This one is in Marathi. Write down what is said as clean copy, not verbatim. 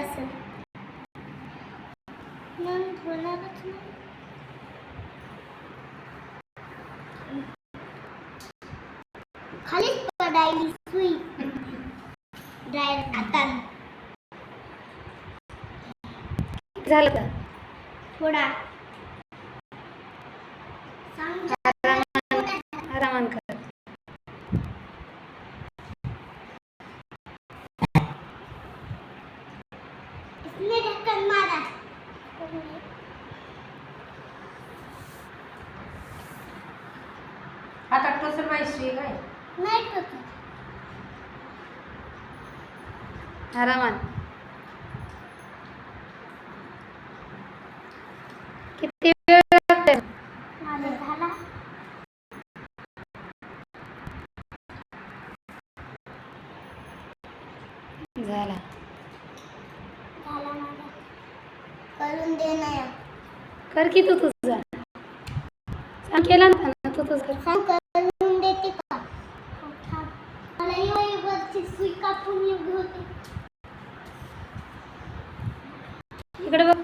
असेल मग होणारच नाही. खालीच पडायली सुई डायरेक्ट हातानं. झालं का? थोडा सांग. आरामान कर. इसने ढक्कन मारा. हातात टोचर माहिती काय? नाही टोचत. आरामान. किती वेळ लागतोय? माझा झाला. झाला. झाला माझा. करून दे ना यार. कर की तू तुझा. सांग केला ना तू तुझं. सांग करून देते का? थांब. मला ही वरची सुई कापून घेऊ होती. इकडे बघ.